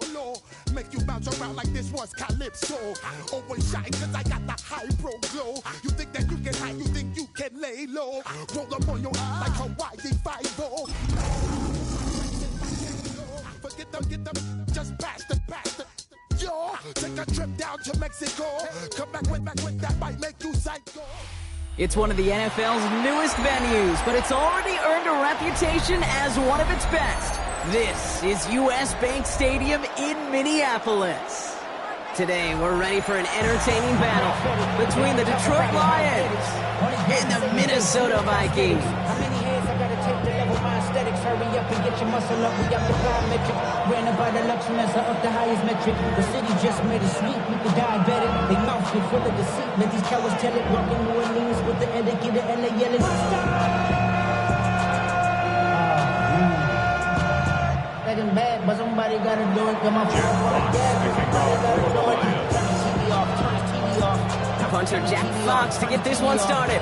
solo. Make you bounce around like this was Calypso. Always shine cause I got the high pro glow. You think that you can hide, you think you can lay low. Roll up on your ass like Hawaii 5-0. Forget them, just pass the. Yo, take a trip down to Mexico. Come back with that might make you psycho. It's one of the NFL's newest venues, but it's already earned a reputation as one of its best. This is US Bank Stadium in Minneapolis. Today, we're ready for an entertaining battle between the Detroit Lions and the Minnesota Vikings. How many hands I gotta take to level my aesthetics? Hurry up and get your muscle up. We got the biometric. Ran about the luxury measure up the highest metric. The city just made a sweep with the diabetic. They mouth get full of deceit. Let these cowards tell it. Walking New Orleans with the etiquette. The LA yelling. Second bad, but somebody gotta do it. Come on, Punter Jack Fox to get this one started.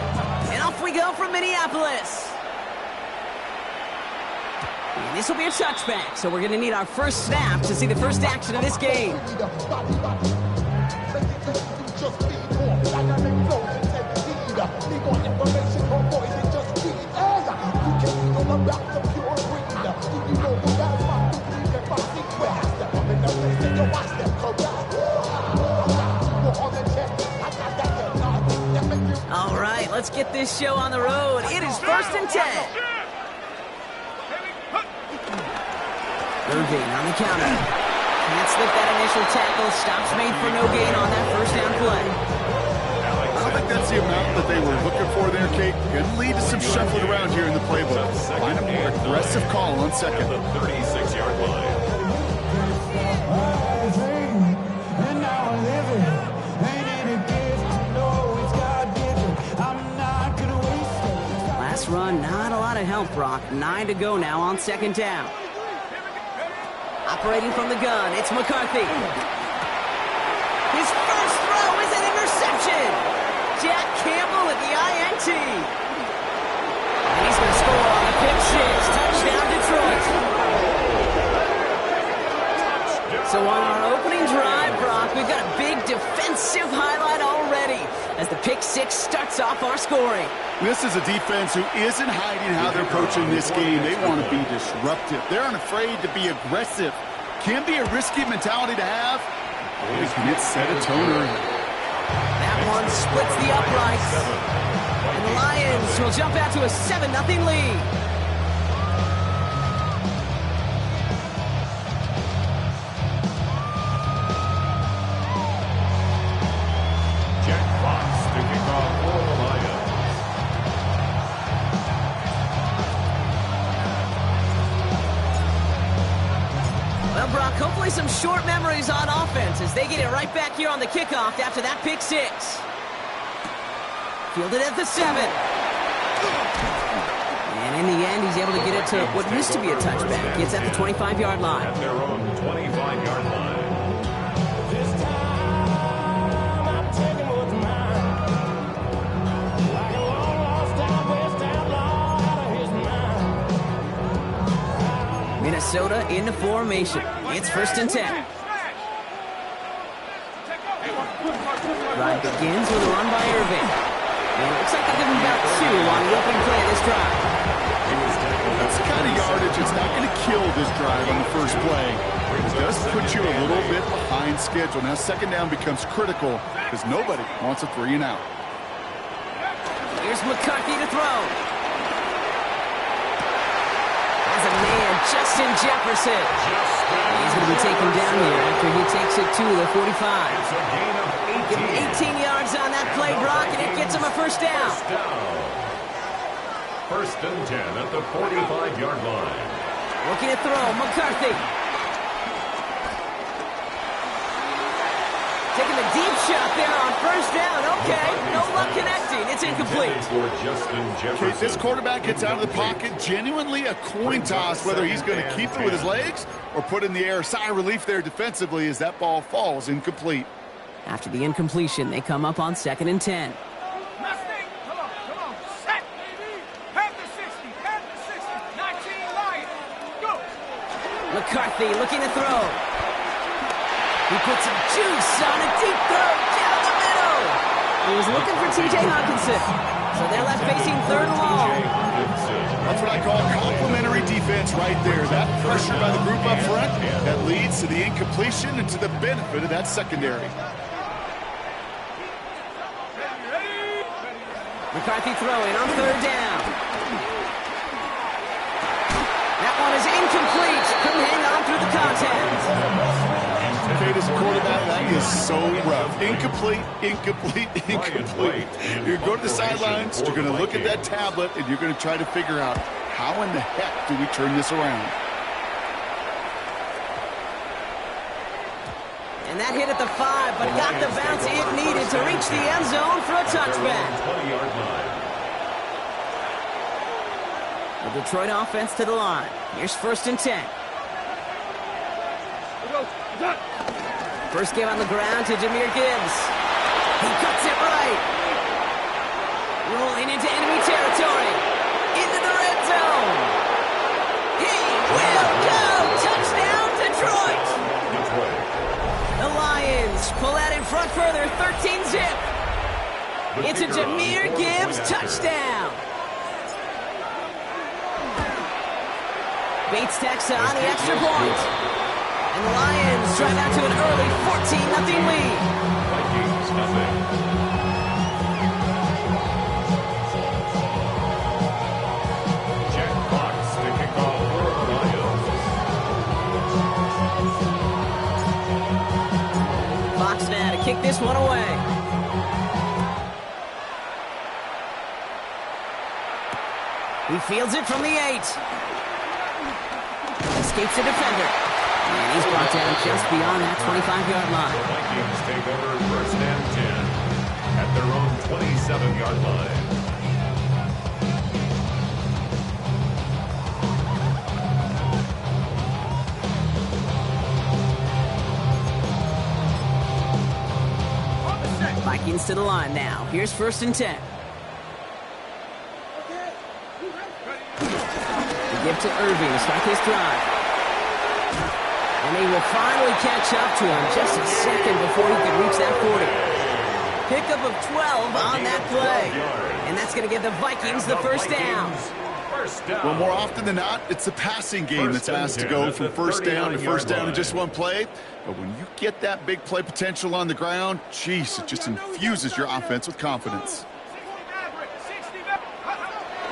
And off we go from Minneapolis. And this will be a touchback, so we're going to need our first snap to see the first action of this game. All right, let's get this show on the road. It is 1st and 10. Irving on the counter. Can't slip that initial tackle. Stops made for no gain on that first down play. I don't think that's the amount that they were looking for there, Kate. Could lead to some shuffling around here in the playbook. Find a more aggressive call on second. The 36-yard line. Last run, not a lot of help, Brock. 9 to go now on second down. Operating from the gun, it's McCarthy. His first throw is an interception. Jack Campbell at the INT. And he's going to score on the pick six. Touchdown, Detroit. So on our opening drive, Brock, we've got a big defensive highlight already as the pick six starts off our scoring. This is a defense who isn't hiding how they're approaching this game. They want to be disruptive. They're unafraid to be aggressive. Can be a risky mentality to have. Boy, can it set a tone early. That one splits the uprights. And the Lions will jump out to a 7-0 lead. Hopefully some short memories on offense as they get it right back here on the kickoff after that pick six. Fielded at the 7. And in the end, he's able to get it to what used to be a touchback. It's at the 25-yard line. At their own 25-yard line. Minnesota into formation. It's 1st and 10. Drive begins with a run by Irving. And it looks like they'll give him about 2 on the opening play of this drive. That's the kind of yardage that's not going to kill this drive on the first play. It does put you a little bit behind schedule. Now second down becomes critical because nobody wants a 3 and out. Here's McCarthy to throw. As a man, Justin Jefferson. He's going to be taken down here after he takes it to the 45. Give him 18 yards on that play, Brock, and it gets him a first down. 1st and 10 at the 45-yard line. Looking to throw, McCarthy. Taking the deep shot there on first down. Okay, no luck connecting. It's incomplete. Okay, this quarterback gets out of the pocket. Genuinely a coin toss whether he's going to keep it with his legs or put in the air. Sigh of relief there defensively as that ball falls incomplete. After the incompletion, they come up on 2nd and 10. Mustang, come on, set, half the 60, 19 Lions, go! McCarthy looking to throw. He puts some juice on a deep throw down the middle. He was looking for T.J. Hawkinson. So they're left facing third and long. That's what I call complimentary defense right there. That pressure by the group up front, that leads to the incompletion and to the benefit of that secondary. McCarthy throwing on third down. That one is incomplete. Couldn't hang on through the contact. Kate, as a quarterback, that is so rough. Incomplete, incomplete, incomplete. You're going to go to the sidelines, you're going to look at that tablet, and you're going to try to figure out how in the heck do we turn this around. And that hit at the 5, but got the bounce it needed to reach the end zone for a touchback. 20-yard line. The Detroit offense to the line. Here's 1st and 10. First game on the ground to Jahmyr Gibbs. He cuts it right. Rolling into enemy territory. Into the red zone. He will go. Touchdown, Detroit. The Lions pull out in front further. 13-zip. It's a Jahmyr Gibbs touchdown. Bates tacks on the extra point. And the Lions drive out to an early 14-0 lead. Vikings nothing. Jack Fox to kick off for the Lions. Fox now to kick this one away. He fields it from the 8. Escapes the defender. And he's brought down just beyond that 25-yard line. The Vikings take over 1st and 10 at their own 27-yard line. Vikings to the line now. Here's 1st and 10. The give to Irving to start his drive. And they will finally catch up to him just a second before he can reach that 40. Pickup of 12 on that play. And that's going to give the Vikings the first down. Well, more often than not, it's the passing game that's asked to go from first down to first down in just one play. But when you get that big play potential on the ground, geez, it just infuses your offense with confidence.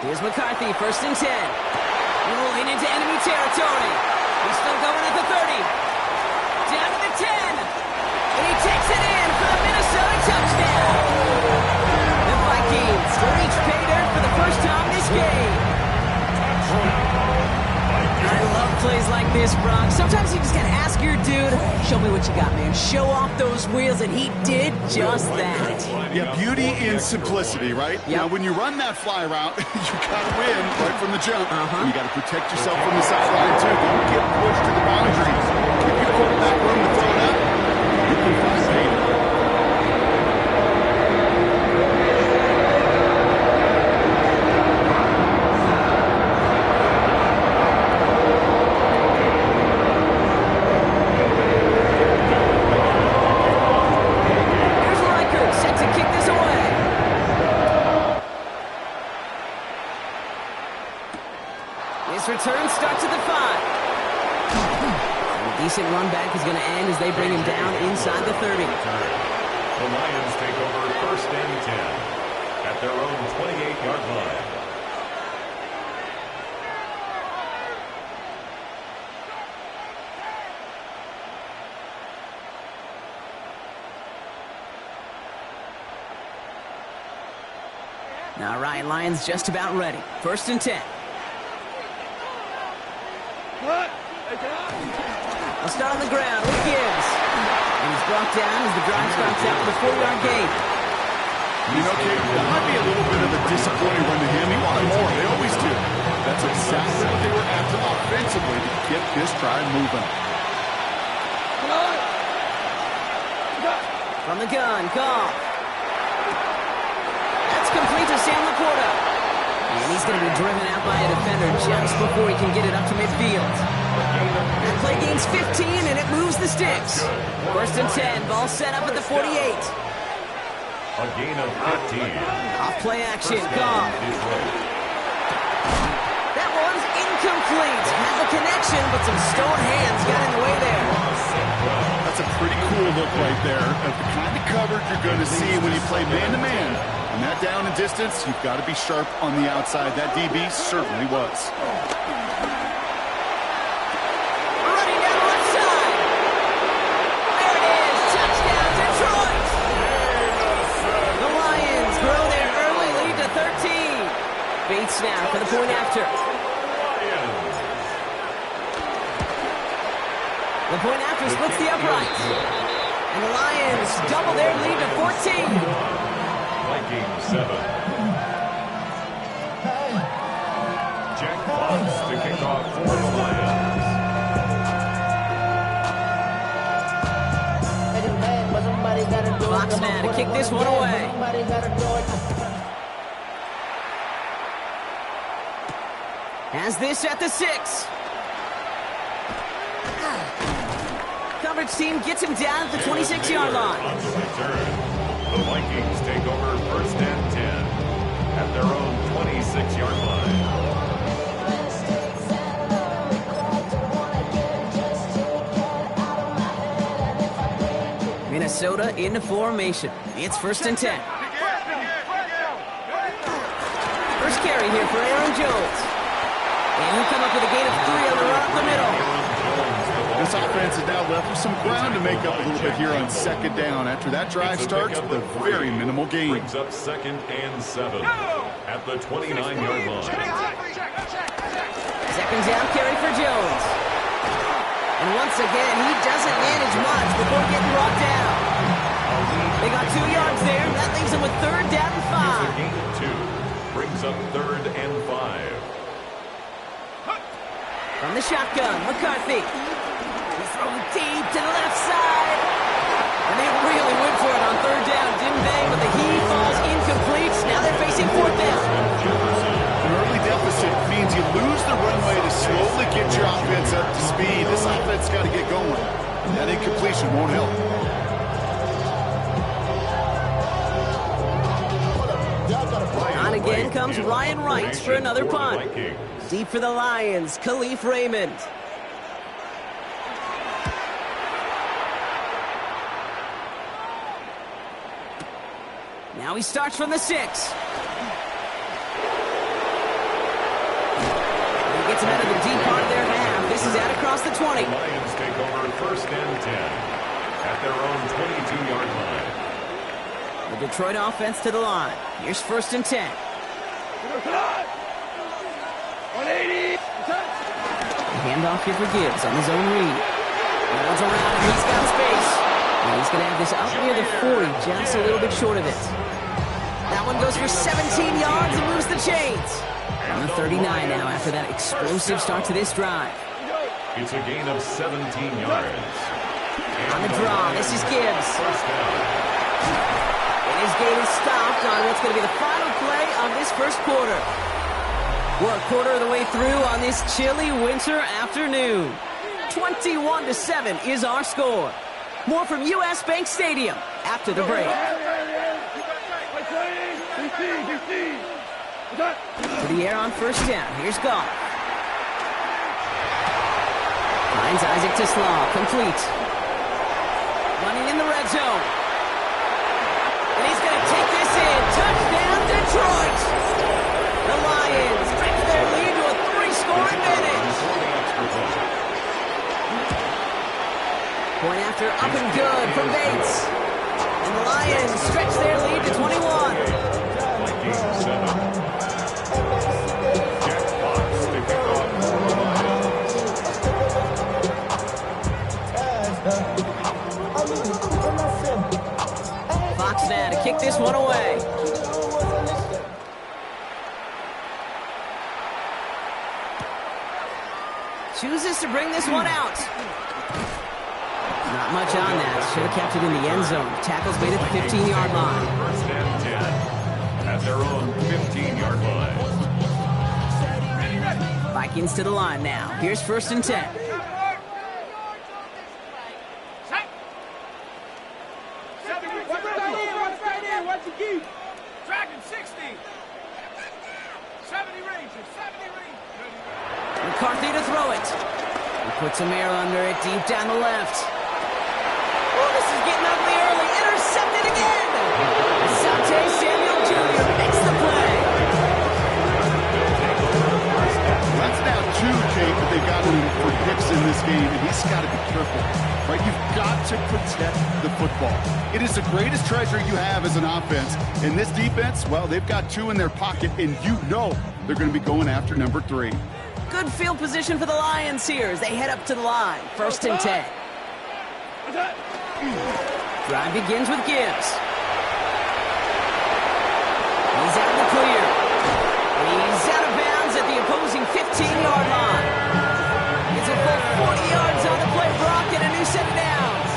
Here's McCarthy, 1st and 10. Rolling into enemy territory. He's still going at the 30. Down to the 10. And he takes it in for the Minnesota touchdown. The Vikings reach pay dirt for the first time this game. I love plays like this, Brock. Sometimes you just gotta ask your dude, show me what you got, man. Show off those wheels, and he did just that. Yeah, beauty in simplicity, right? Yep. Now, when you run that fly route, you gotta win right from the jump. You gotta protect yourself from the sideline, too. Don't get pushed to the boundaries. Give your quarterback room to throw it up. You can find Vader. Return starts at the 5. A decent run back is going to end as they bring him down inside the 30. The Lions take over 1st and 10 at their own 28-yard line. All right, Lions just about ready. 1st and 10. I'll start on the ground with Gibbs. And he's brought down as the drive starts out the 4-yard gain. You know, Kate, that might be a little bit of a disappointing run to him. He wanted more. They always do. That's exactly what they were after offensively to get this drive moving. From the gun, Goff. That's complete to Sam Laporta. And he's going to be driven out by a defender just before he can get it up to midfield. That play gains 15, and it moves the sticks. First and 10, ball set up at the 48. A gain of 15. Off play action, Goff. That one's incomplete. Had the connection, but some stone hands got in the way there. That's a pretty cool look right there. Of the kind of coverage you're going to see when you play man-to-man. And that down and distance, you've got to be sharp on the outside. That DB certainly was. Running down the left side. There it is. Touchdown, Detroit. The Lions grow their early lead to 13. Bates now for the point after. The point after splits the uprights. And the Lions double their lead to 14. Vikings 7. Jack Fox to kick off for the Lions. Fox now to kick this one away. Has this at the 6. Coverage team gets him down at the 26-yard line. On the return, the Vikings take over first and 10 at their own 26-yard line. Minnesota into formation. It's first and 10. First carry here for Aaron Jones. And he'll come up with a gain of 3 on the run up the middle. This offense is now left with some ground to make up a little bit here on second down. After that drive starts with a very minimal gain. Brings up second and 7 at the 29-yard line. Second down carry for Jones. And once again, he doesn't manage much before getting brought down. They got 2 yards there. That leaves them with third down and 5. Here's a gain of 2. Brings up third and 5. From the shotgun, McCarthy. He's throwing deep to the left side. And they really went for it on third down. Didn't they? But the heave falls incomplete. Now they're facing fourth down. An early deficit means you lose the runway to slowly get your offense up to speed. This offense got to get going. And that incompletion won't help. On again comes Ryan Wright for another punt. Deep for the Lions, Khalif Raymond. Now he starts from the 6. He gets him out of the deep part of their half. This is out across the 20. The Lions take over first and 10 at their own 22-yard line. The Detroit offense to the line. Here's first and 10. 180. Handoff here for Gibbs on his own read. Runs around and he's got space. And he's going to have this up near the 40, just a little bit short of it. That one goes for 17 yards and moves the chains. On the 39 now after that explosive start to this drive. It's a gain of 17 yards. On the draw, this is Gibbs. First down. And his gain is stopped on what's going to be the final play of this first quarter. We're a quarter of the way through on this chilly winter afternoon. 21-7 is our score. More from US Bank Stadium after the break. To the air on first down. Here's Goff. Finds Isaac Tisslaw. Complete. Running in the red zone. And he's going to take this in. Touchdown, Detroit! The Lions stretch their lead to a 3-score advantage. Point after up and good from Bates. And the Lions stretch their lead to 21. Vikings 7. Jack Fox to kick off for the Lions. Fox now to kick this one away. Chooses to bring this one out. Not much on that. Should have kept it in the end zone. Tackle's made at the 15-yard line. First and 10 at their own 15-yard line. Vikings to the line now. Here's first and 10. Dragon 60. 70 Rangers. 70 Rangers. McCarthy to throw it. He puts Amir under it, deep down the left. Oh, this is getting ugly early. Intercepted again. Asante Samuel Jr. makes the play. That's now 2, Kate, that they've got him for picks in this game, and he's got to be careful. Right? You've got to protect the football. It is the greatest treasure you have as an offense. In this defense, well, they've got 2 in their pocket, and you know they're going to be going after number 3. Good field position for the Lions here as they head up to the line. 1st and 10. Drive begins with Gibbs. He's out of the clear. He's out of bounds at the opposing 15-yard line. It's a full 40 yards on the play, Brock, and a new set of downs.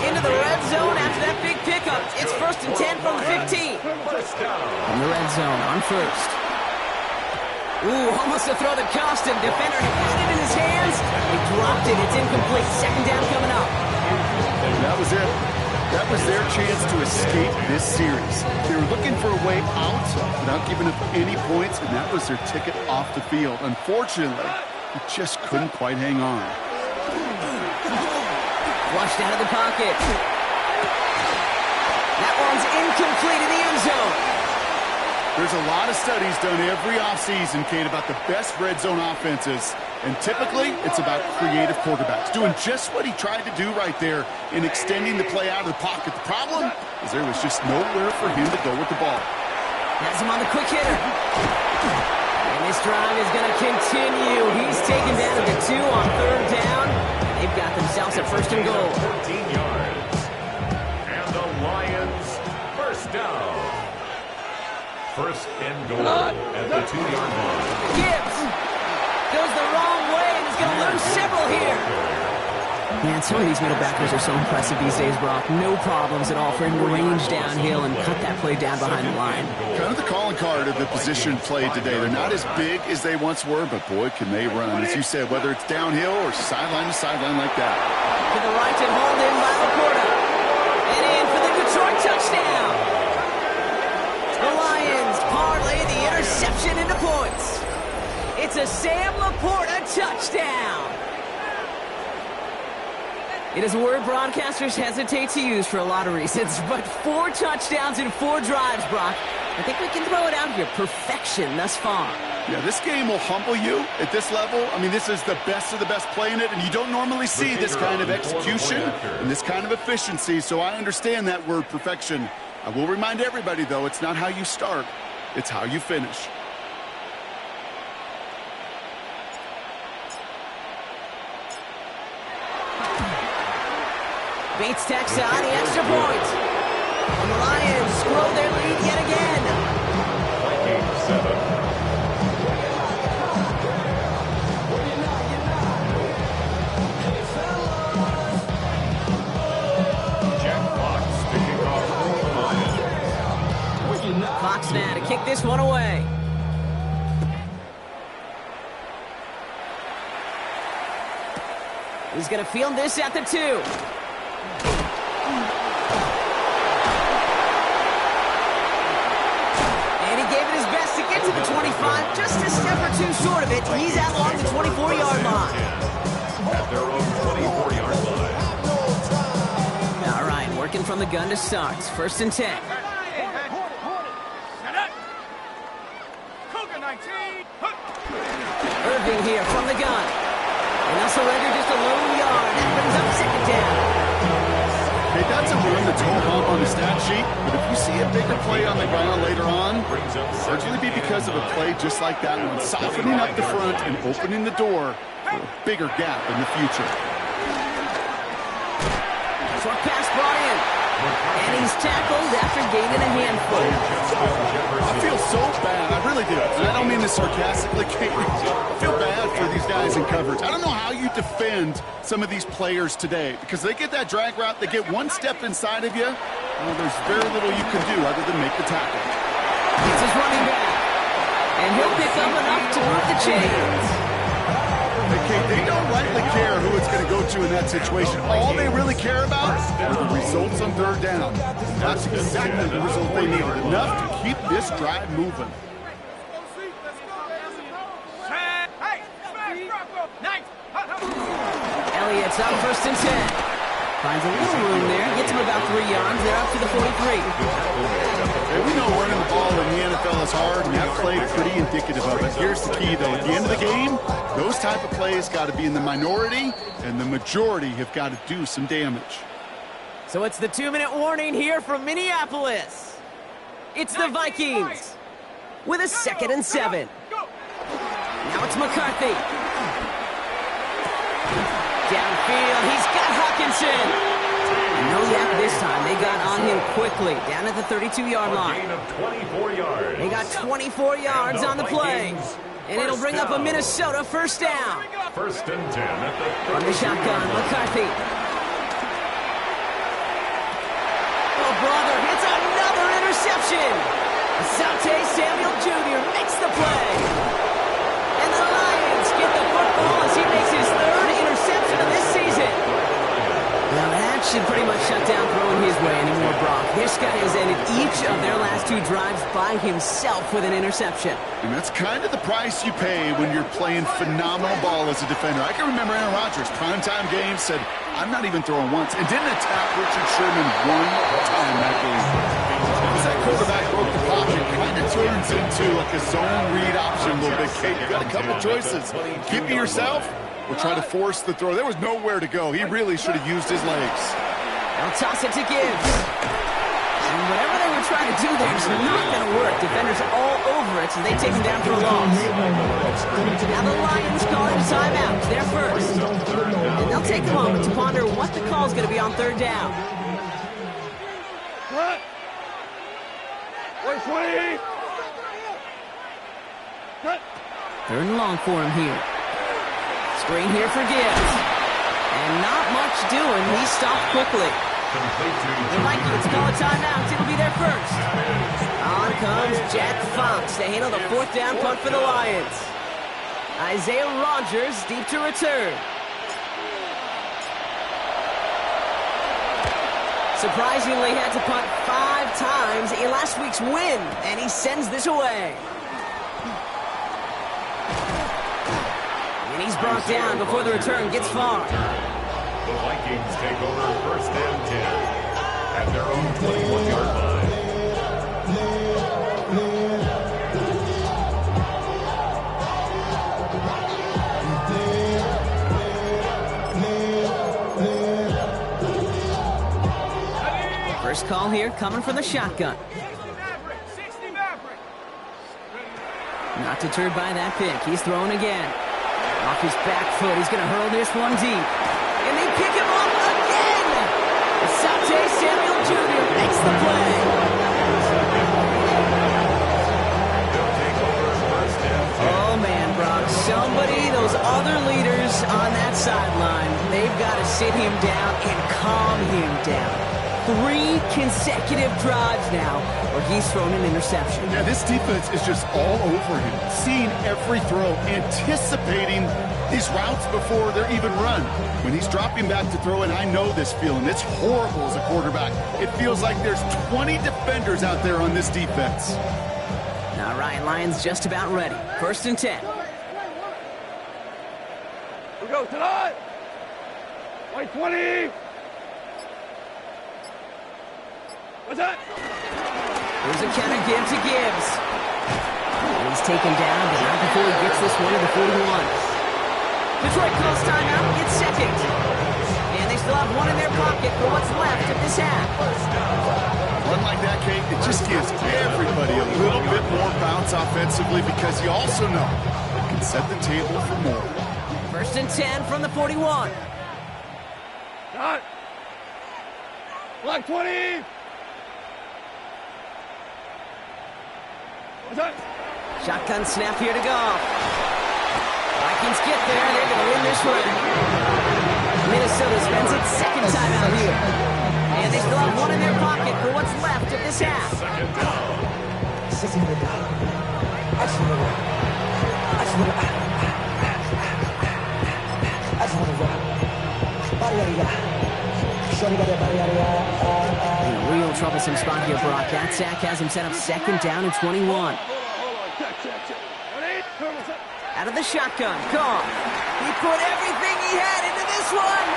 Into the red zone after that big pickup. It's 1st and 10 from the 15. From the red zone on 1st. Ooh, almost a throw that cost him. Defender had it in his hands. He dropped it. It's incomplete. 2nd down coming up. That was it. That was their chance to escape this series. They were looking for a way out without giving up any points, and that was their ticket off the field. Unfortunately, he just couldn't quite hang on. Flushed out of the pocket. That one's incomplete in the end zone. There's a lot of studies done every offseason, Kate, about the best red zone offenses. And typically, it's about creative quarterbacks, doing just what he tried to do right there in extending the play out of the pocket. The problem is there was just nowhere for him to go with the ball. Has him on the quick hitter. And this drive is going to continue. He's taken down to 2 on 3rd down. They've got themselves a 1st and goal. 14 yards. And the Lions, 1st down. 1st and goal at the 2-yard line. Gibbs goes the wrong way and is going to lose several here. Man, some of these middle backers are so impressive these days, Brock. No problems at all for him to range downhill and cut that play down behind the line. Kind of the calling card of the position played today. They're not as big as they once were, but boy, can they run. As you said, whether it's downhill or sideline to sideline like that. To the right and hauled in by Laporta. And in for the Detroit touchdown. The Lions parlay the interception into points. It's a Sam Laporta touchdown. It is a word broadcasters hesitate to use for a lot of reasons, but 4 touchdowns in 4 drives, Brock. I think we can throw it out here. Perfection thus far. Yeah, this game will humble you at this level. I mean, this is the best of the best playing it, and you don't normally see this kind of execution and this kind of efficiency, so I understand that word perfection. I will remind everybody, though, it's not how you start, it's how you finish. Bates tacks on the extra point. And the Lions grow their lead yet again. Vikings 7. Jack Fox picking off for the Lions. Fox now to kick this one away. He's going to field this at the 2. To the 25, just a step or 2 short of it. He's out along the 24-yard line. At their own 24-yard line. All right, working from the gun to start. 1st and 10. Set up. Cougar 19. Irving here from the gun. And also Rager just a lone yard. That brings up 2nd down. Hey, that's a run that's home up on the stat sheet, but if you see a bigger play on the ground later on, largely be because of a play just like that one, softening up the front and opening the door for a bigger gap in the future. Short pass brought in. And he's tackled after gaining a handful. I feel so bad. I really do. And I don't mean this sarcastically. I feel bad for these guys in coverage. I don't know how you defend some of these players today because they get that drag route, they get one step inside of you. Well, there's very little you can do other than make the tackle. It's his running back. And he'll pick up enough to move the chains. Okay, they don't rightly care who it's going to go to in that situation. All they really care about are the results on third down. That's exactly the result they needed. Enough to keep this drive moving. Elliott's up 1st and 10. Finds a little room there. Gets him about 3 yards. They're up to the 43. Hey, we know running the ball in the NFL is hard, and that play pretty indicative of it. Here's the key, though. At the end of the game, those type of plays got to be in the minority, and the majority have got to do some damage. So it's the 2-minute warning here from Minneapolis. It's the Vikings with a 2nd and 7. Now it's McCarthy. Downfield, he's got Hawkinson. No yak this time. They got on him quickly, down at the 32-yard line. Gain of 24 yards. They got 24 yards on the play. And it'll bring up a Minnesota 1st down. 1st and 10 at the 32. On the shotgun, McCarthy. Oh, brother, it's another interception. Asante Samuel Jr. makes the play. And the Lions get the football as he makes his 3rd interception of this season. Now that should pretty much shut down throwing his way anymore, Brock. This guy has ended each of their last 2 drives by himself with an interception. And that's kind of the price you pay when you're playing phenomenal ball as a defender. I can remember Aaron Rodgers, primetime game, said, I'm not even throwing once, and didn't attack Richard Sherman one time that game. As that quarterback broke the pocket, kind of turns into like a zone read option a little bit. Kate, you got a couple choices. Keep it yourself or try to force the throw. There was nowhere to go. He really should have used his legs. They'll toss it to Gibbs. And whatever they were trying to do there is not going to work. Defenders all over it, so they take him down for a loss. Now the Lions calling a timeout. They're first. And they'll take a moment to ponder what the call is going to be on 3rd down. What? 120. Cut. 3rd and long for him here. Screen here for Gibbs. And not much doing. He stopped quickly. The Vikings call a timeout. It'll be their first. On comes Jack Fox to handle the 4th down punt for the Lions. Isaiah Rodgers deep to return. Surprisingly had to punt 5 times in last week's win, and he sends this away. And he's brought down before the return gets far. The Vikings take over 1st and 10 at their own 21-yard line. First call here coming from the shotgun. 60 Maverick. Not deterred by that pick. He's throwing again. Off his back foot. He's going to hurl this one deep. And they pick him up again. Asante Samuel Jr. makes the play. Oh, man, Brock. Somebody, those other leaders on that sideline, they've got to sit him down and calm him down. 3 consecutive drives now where he's thrown an interception. Yeah, this defense is just all over him, seeing every throw, anticipating these routes before they're even run. When he's dropping back to throw, and I know this feeling, it's horrible as a quarterback. It feels like there's 20 defenders out there on this defense. All right, Lions just about ready. 1st and 10. We go tonight. 120. What's that? Here's a counter give to Gibbs. And he's taken down, but not before he gets this one to the 41. Detroit calls timeout, gets 2nd. And they still have 1 in their pocket for what's left of this half. One like that, Kate, it just gives everybody a little bit more bounce offensively because you also know it can set the table for more. 1st and 10 from the 41. Shot. Block 20. What's that? Shotgun snap here to go. Vikings get there. They're going to win this round. Minnesota spends its 2nd timeout here. And they still have 1 in their pocket for what's left of this half. 2nd down. A real troublesome spot here, Brock. That sack has him set up 2nd down and 21. Out of the shotgun, Goff. He put everything he had into this one.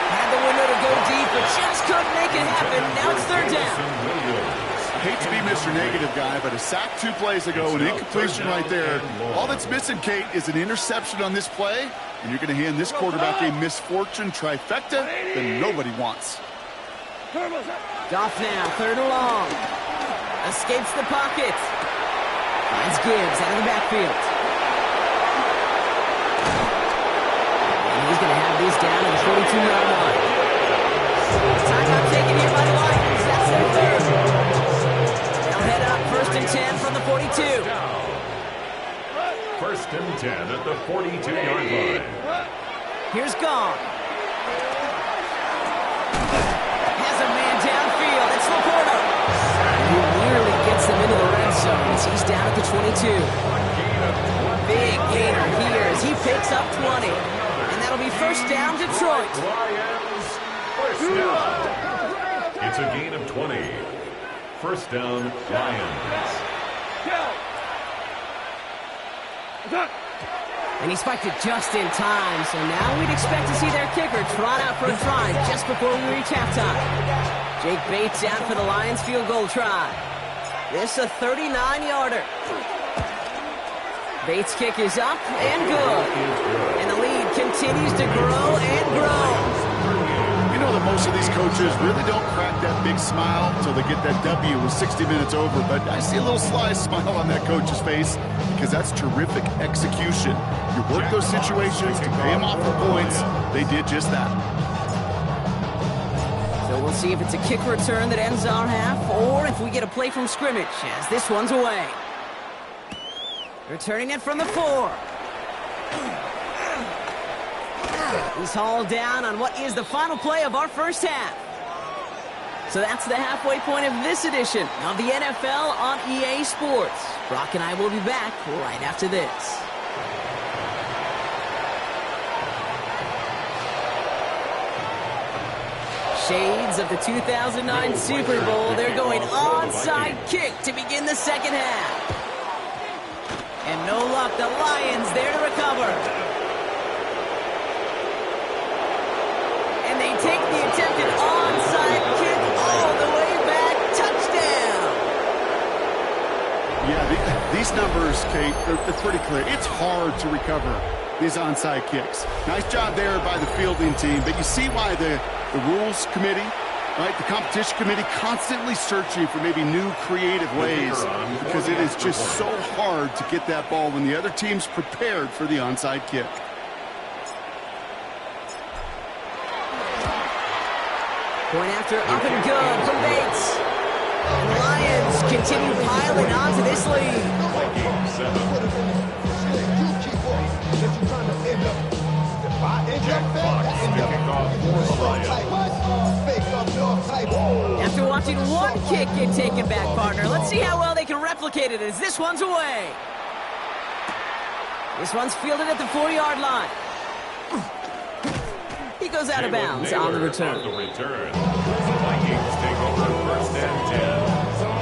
Had the window to go deep, but just couldn't make it happen. Now it's 3rd down. I hate to be Mr. Negative guy, but a sack 2 plays ago, an incompletion right there. All that's missing, Kate, is an interception on this play, and you're going to hand this quarterback a misfortune trifecta that nobody wants. Goff now, 3rd and long. Escapes the pocket. Finds Gibbs out of the backfield. And he's going to have this down at the 42-yard line. Timeout taken here by the Lions. That's their 3rd. They'll head up 1st and 10 from the 42. 1st and 10 at the 42-yard line. Here's Goff. Has a man downfield. It's Laporta. He nearly gets them into the red zone as he's down at the 22. Big gainer here as he picks up 20. And that'll be 1st down, Detroit. Lions, 1st down. It's a gain of 20. 1st down, Lions. And he spiked it just in time, so now we'd expect to see their kicker trot out for a try just before we reach halftime. Jake Bates out for the Lions field goal try. This a 39-yarder. Bates' kick is up and good. And the lead continues to grow and grow. You know that most of these coaches really don't crack that big smile until they get that W with 60 minutes over, but I see a little sly smile on that coach's face because that's terrific execution. You work those situations to pay them off for points. They did just that. So we'll see if it's a kick return that ends our half or if we get a play from scrimmage as this one's away. Returning it from the 4. He's hauled down on what is the final play of our 1st half. So that's the halfway point of this edition of the NFL on EA Sports. Brock and I will be back right after this. Shades of the 2009 Super Bowl. They're going onside kick to begin the 2nd half. And no luck, the Lions there to recover. And they take the attempted onside kick all the way back. Touchdown. Yeah, these numbers, Kate, they're pretty clear. It's hard to recover these onside kicks. Nice job there by the fielding team, but you see why the rules committee, right, the competition committee constantly searching for maybe new creative ways because it is just so hard to get that ball when the other team's prepared for the onside kick. Point after up and good from Bates. And the Lions continue piling on to this lead. After watching one kick get taken back, partner, let's see how well they can replicate it as this one's away. This one's fielded at the 4-yard line. He goes out of bounds on the return. The Vikings take over 1st and 10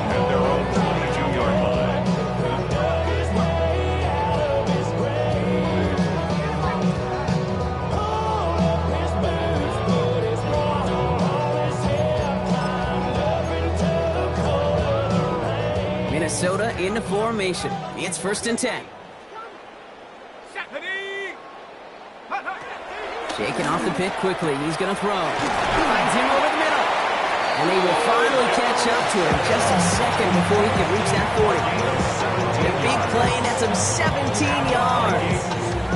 at their own 22-yard line. Minnesota into formation. It's 1st and 10. Shaking off the pick quickly. He's going to throw. Finds him over the middle. And they will finally catch up to him just a second before he can reach that 40. A big play, and that's him 17 yards.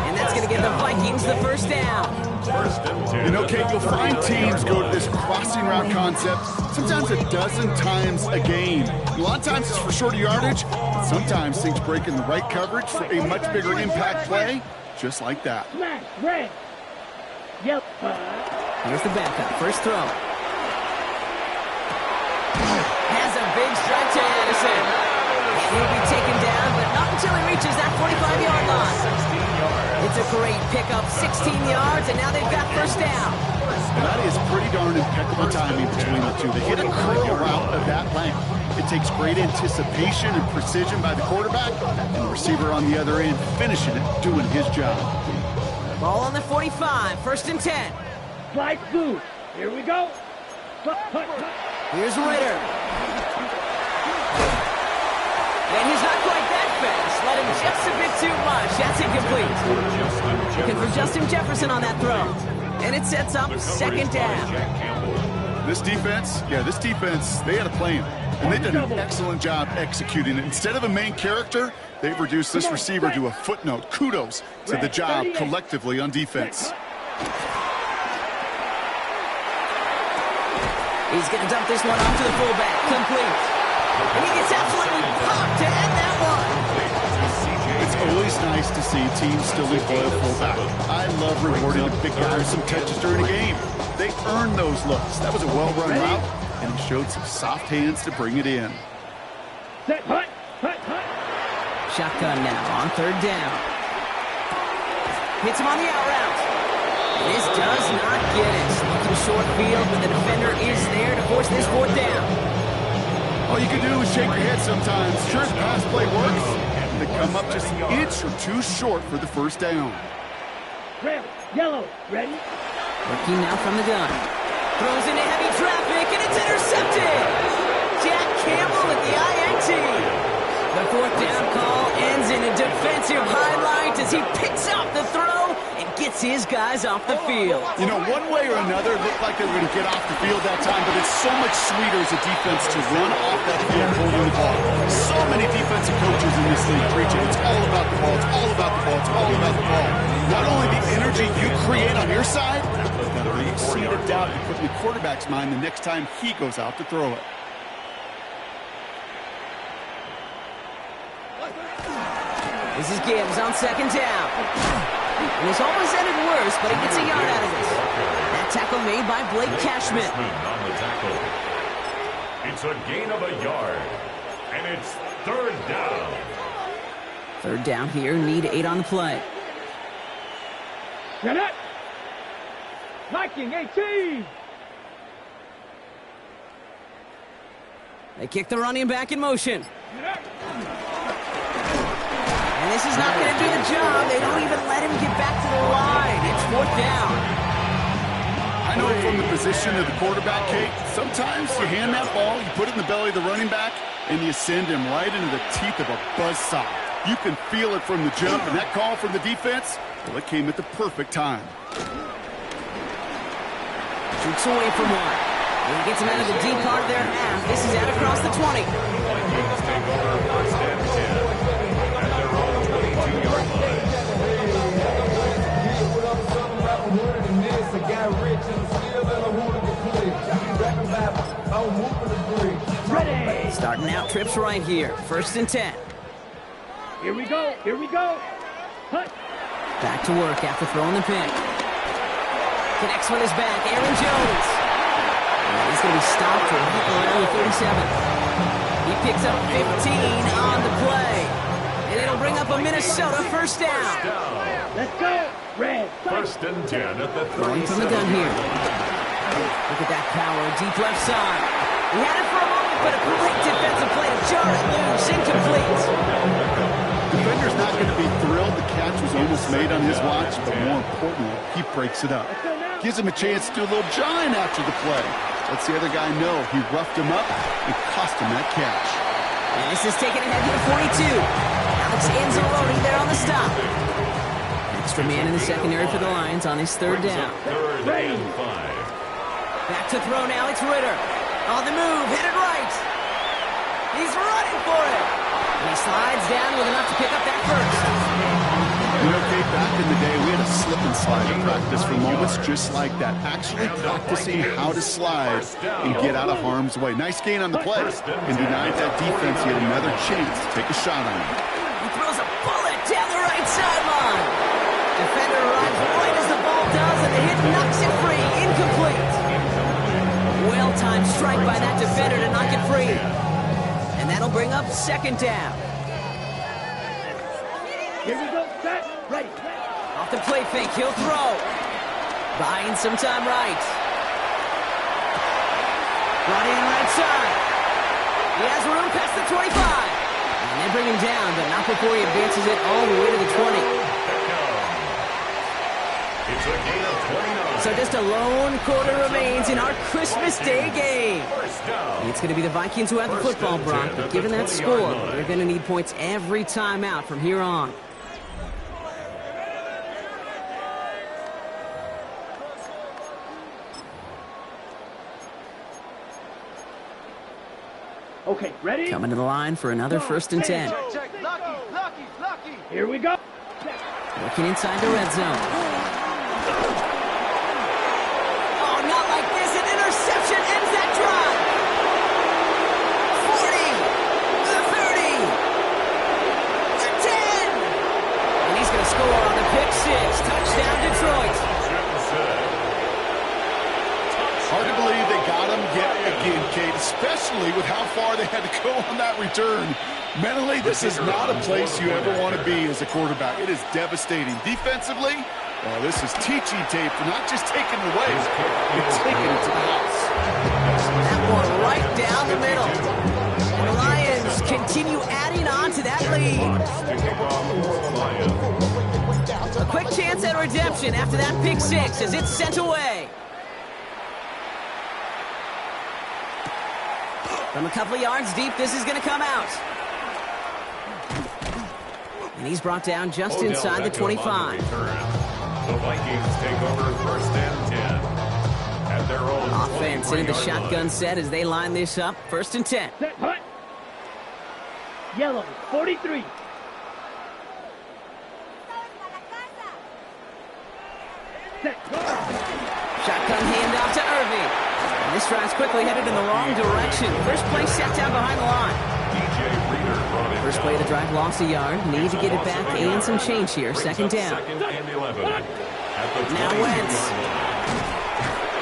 And that's going to give the Vikings the 1st down. 1st and 10. You know, Kate, you'll find teams go to this crossing route concept sometimes a dozen times a game. A lot of times it's for shorter yardage. Sometimes things break in the right coverage for a much bigger impact play, just like that. Yep. Here's the backup. 1st throw. Has a big strike to Anderson. And he'll be taken down, but not until he reaches that 45-yard line. 16 yards. It's a great pickup. 16 yards, and now they've got 1st down. That is pretty darn impeccable timing between the two. They hit a cricket route of that length. It takes great anticipation and precision by the quarterback, and the receiver on the other end finishing it, doing his job. Ball on the 45, 1st and 10. Slide through. Here we go. Here's Ritter. And he's not quite that fast. Let him just a bit too much. That's incomplete. Looking for Justin Jefferson on that throw. And it sets up 2nd down. This defense, they had a plan. And they've done an excellent job executing it. Instead of a main character, they've reduced this receiver to a footnote. Kudos to the job collectively on defense. He's going to dump this one off to the fullback. Complete. And he gets absolutely popped to end that one. It's always nice to see teams still employ a fullback. I love rewarding a big guy with some touches during a game. They earned those looks. That was a well-run route, and he showed some soft hands to bring it in. Set, hut. Shotgun now on 3rd down. Hits him on the out route. This does not get it. Looking short field, but the defender is there to force this 4th down. All you can do is shake your head sometimes. Sure, the pass play works. They come up just an inch or two short for the 1st down. Red, yellow, ready? Working now from the gun. Throws into heavy traffic, and it's intercepted. Jack Campbell at the INT. The 4th down call ends in a defensive highlight as he picks up the throw and gets his guys off the field. You know, one way or another, it looked like they were going to get off the field that time, but it's so much sweeter as a defense to run off that field holding the ball. So many defensive coaches in this league preaching, it's all about the ball, it's all about the ball, it's all about the ball. Not only the energy you create on your side, but the seed of doubt you put in the quarterback's mind the next time he goes out to throw it. This is Gibbs on 2nd down. And this almost ended worse, but he gets a yard out of this. That tackle made by Blake Cashman. On the tackle. It's a gain of a yard. And it's 3rd down. 3rd down here, need 8 on the play. Get it. Viking 18. They kick the running back in motion. And this is not going to do the job. They don't even let him get back to the line. It's 4th down. I know from the position of the quarterback, Kate, sometimes you hand that ball, you put it in the belly of the running back, and you send him right into the teeth of a buzzsaw. You can feel it from the jump, and that call from the defense, well, it came at the perfect time. Shoots away from one. And he gets him out of the deep part of their half. This is out across the 20. Vikings take over 1st and 10. At their own 22-yard line. Ready. Starting out trips right here. 1st and 10. Here we go. Hut. Back to work after throwing the pick. Connects with his back. Aaron Jones. And he's going to be stopped around the 37. He picks up 15 on the play. And it'll bring up a Minnesota 1st down. Let's go. Red. 1st and 10 at the 37. Throwing from the gun here. Look at that power. Deep left side. He had it for a moment, but a great defensive play to jar it loose. Incomplete. Defender's not going to be thrilled the catch was almost made on his watch, but more importantly, he breaks it up. Gives him a chance to do a little jawing after the play. Lets the other guy know he roughed him up and cost him that catch. And this is taken ahead to the 42. Alex Anzalone there on the stop. Extra man in the secondary for the Lions on his 3rd down. 3rd and 5. Back to throw now, it's Ritter. On the move, headed right. He's running for it. And he slides down with enough to pick up that 1st. You know, Kate, back in the day, we had a slip and slide in practice for moments just like that. Actually practicing how to slide and get out of harm's way. Nice gain on the play. And denied that defense yet another chance to take a shot on him. He throws a bullet down the right sideline. Defender arrives right as the ball does, and the hit knocks it free. Incomplete. Well-timed strike by that defender to knock it free. And that'll bring up 2nd down. Here we go. Set. Ready. Off the play fake, he'll throw. Buying some time right. Brought in right side. He has room past the 25. And they bring him down, but not before he advances it all the way to the 20. It's a gain of 29. So just a lone quarter remains in our Christmas Day game. First down. It's going to be the Vikings who have the football, Brock, but given that score, they're going to need points every time out from here on. Okay, ready? Coming to the line for another 1st and 10. Check. Lucky. Here we go. Working inside the red zone. Oh, not like this. An interception ends that drive. 40, the 30, the 10. And he's going to score on the pick six. Touchdown, Detroit. Hard to believe they got him yet again, Kate, especially with how far they had to go on that return. Mentally, this is not a place you ever want to be as a quarterback. It is devastating. Defensively, well, this is teaching tape for not just taking it away, but taking it to the house. That one right down the middle. And the Lions continue adding on to that lead. A quick chance at redemption after that pick six as it's sent away. From a couple of yards deep, this is going to come out. And he's brought down just inside the 25. The Vikings take over 1st and 10. At their own Offense into the shotgun set as they line this up. 1st and 10. Set, hut. Yellow, 43. Set, go. Shotgun handoff to Irving. And this drive's quickly headed in the wrong direction. First play set down behind the line. First play of the drive lost a yard. Need to get it back and some change here. 2nd down. Now Wentz.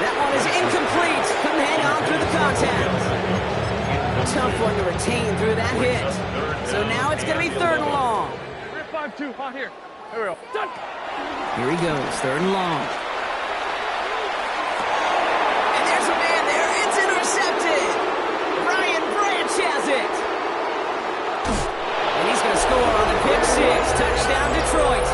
That one is incomplete. Couldn't hang on through the contact. Tough one to retain through that hit. So now it's going to be 3rd and long. 5-2, hot here. Here we go. Done. Here he goes. 3rd and long. And there's a man there. It's intercepted. Brian Branch has it. And he's going to score on the pick six. Touchdown, Detroit.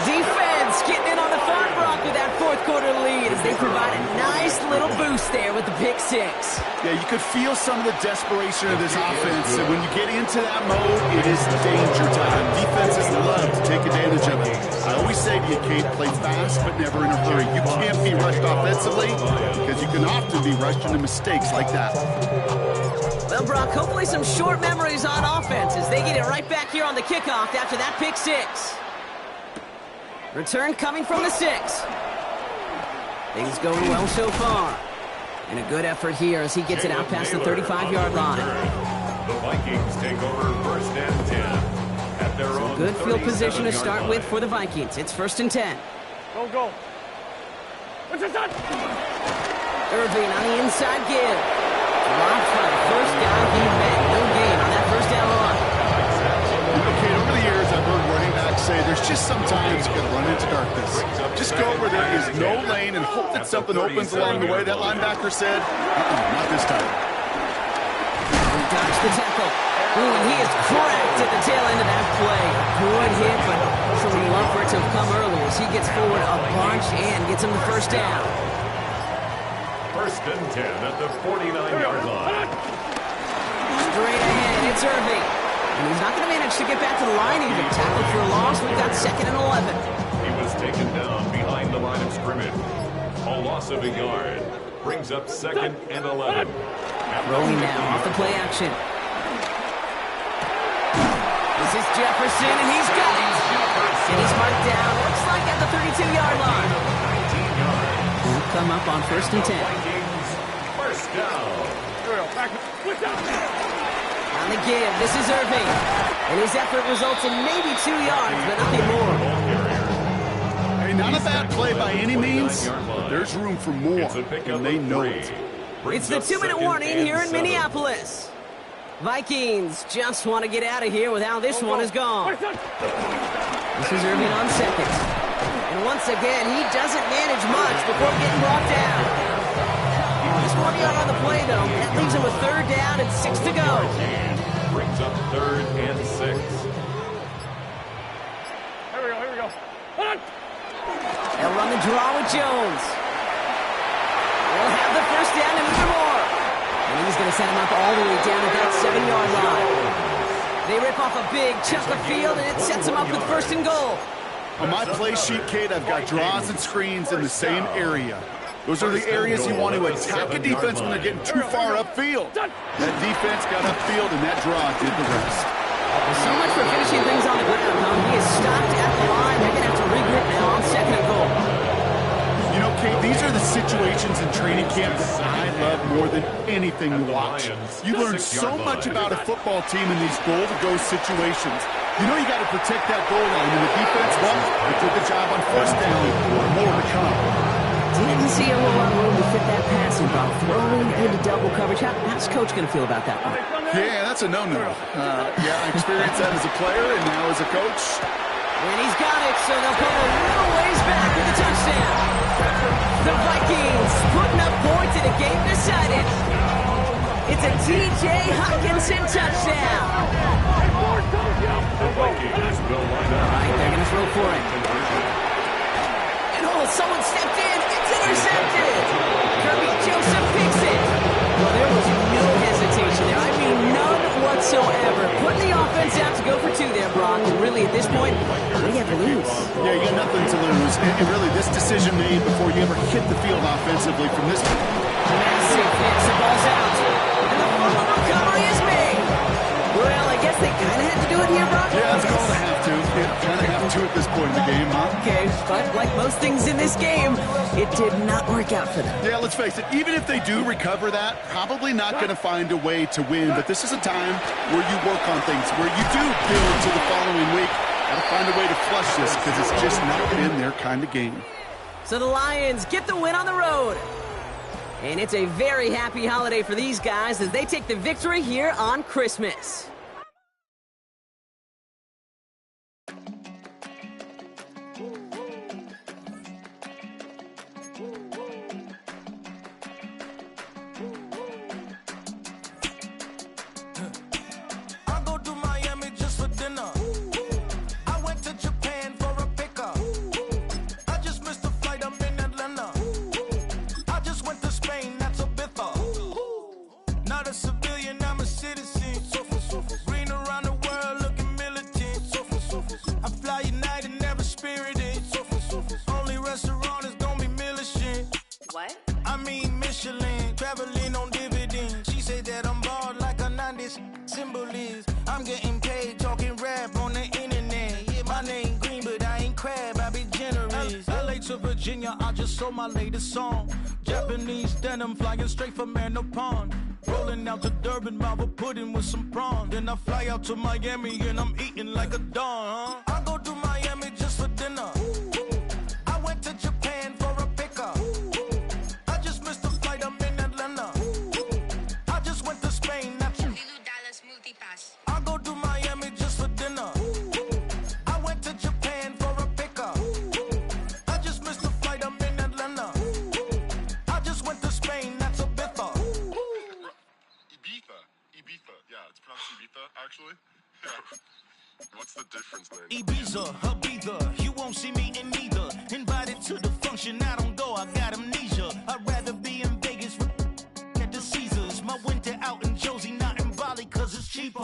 Defense getting in on the front, Brock, with that 4th quarter lead as they provide a nice little boost there with the pick six. Yeah, you could feel some of the desperation of this offense. And when you get into that mode, it is danger time. Defenses love to take advantage of it. I always say to you, Kate, play fast but never in a hurry. You can't be rushed offensively because you can often be rushed into mistakes like that. Well, Brock, hopefully some short memories on offense as they get it right back here on the kickoff after that pick six. Return coming from the 6. Things going well so far. And a good effort here as he gets it out past the 35-yard line. The Vikings take over 1st and 10. At their own Good field position to start line. with for the Vikings. It's 1st and 10. Go. What's this done? Irving on the inside give. Dropped for the 1st down. He met no gain on that 1st down run. Okay, over the years, I've heard running backs say there's just sometimes you got to run into darkness. Just go where there is no lane and hope that something opens along the way. That linebacker said, not this time. He dodged the tackle. Ooh, and he is cracked at the tail end of that play. Good hit, but something you love for it to have come early as he gets forward a bunch and gets him the 1st down. 1st and 10 at the 49-yard line. Straight ahead, it's Irving. And he's not going to manage to get back to the line even. Tackled for a loss. We've got 2nd and 11. He was taken down behind the line of scrimmage. A loss of a yard brings up 2nd and 11. Rolling now off the play action. This is Jefferson, and he's got it. And he's marked down, looks like at the 32-yard line. He'll come up on 1st and 10. Vikings, 1st down. On the give, this is Irving. And his effort results in maybe 2 yards, but nothing more. Hey, not a bad play by any means, but there's room for more, and they know it. It's the 2-minute warning here in Minneapolis. Vikings just want to get out of here with how this one is gone. This is Irving on 2nd. once again, he doesn't manage much before getting brought down. Just 1 yard on the play, though. That leaves him with 3rd down and 6 to go. Brings up 3rd and 6. Here we go. Hold on. They'll run the draw with Jones. They'll have the 1st down and more. And he's going to set him up all the way down at that 7-yard line. They rip off a big chunk of field, and it sets him up with 1st and goal. On my play sheet, Kate, I've got draws and screens in the same area. Those are the areas you want to attack a defense when they're getting too far upfield. That defense got upfield, and that draw did the rest. So much for finishing things on the ground, huh? He is stopped at the line. They're going to have to regroup now on 2nd and goal. You know, Kate, these are the situations in training camp that I love more than anything to watch. You learn so much about a football team in these goal-to-go situations. You know you got to protect that goal line, and the defense, well, they did the job on 1st down. More to come. Didn't see a whole lot of room to fit that passing ball. Throwing into double coverage. How's Coach going to feel about that one? Yeah, that's a no-no. Yeah, I experienced that as a player and now as a coach. And he's got it, so they'll come a little ways back with the touchdown. The Vikings putting up points in a game decided. It's a T.J. Hockenson touchdown. The Vikings will line up. All right, they're going to throw for it. And someone stepped in. It's intercepted. Kirby Joseph picks it. Well, there was no hesitation there. I mean, none whatsoever. Putting the offense out to go for 2 there, Brock. And really, at this point, what do you have to lose? Yeah, you got nothing to lose. And really, this decision made before you ever hit the field offensively from this point. Massive hits. The ball's out. And the fumble recovery is made. Well, I guess they kind of had to do it here, Brock. Yeah, it's called a have to. Yeah, kind of have to at this point in the game, huh? Okay, but like most things in this game, it did not work out for them. Yeah, let's face it, even if they do recover that, probably not going to find a way to win. But this is a time where you work on things, where you do build to the following week. Got to find a way to flush this because it's just not been their kind of game. So the Lions get the win on the road. And it's a very happy holiday for these guys as they take the victory here on Christmas. I'm getting paid talking rap on the internet. Yeah, my name green, but I ain't crab, I be generous. LA to Virginia, I just sold my latest song. Japanese denim flying straight from Manapon. Rolling out to Durban, Marvel pudding with some prawns. Then I fly out to Miami and I'm eating like a don, huh? I go to Miami just for dinner. I went to Japan for a pickup. I just missed the flight, I'm in Atlanta. I just went to Spain, that's I go to Miami just for dinner. I went to Japan for a pickup. I just missed the flight, I'm in Atlanta. I just went to Spain, that's Ibiza. Ibiza. Yeah, it's pronounced Ibiza, actually. What's the difference, man? Ibiza, Ibiza, you won't see me in neither. Invited to the function, I don't go, I got amnesia. I'd rather be in Vegas at the Caesars. My winter out in Josie, not in Bali, cause it's cheaper.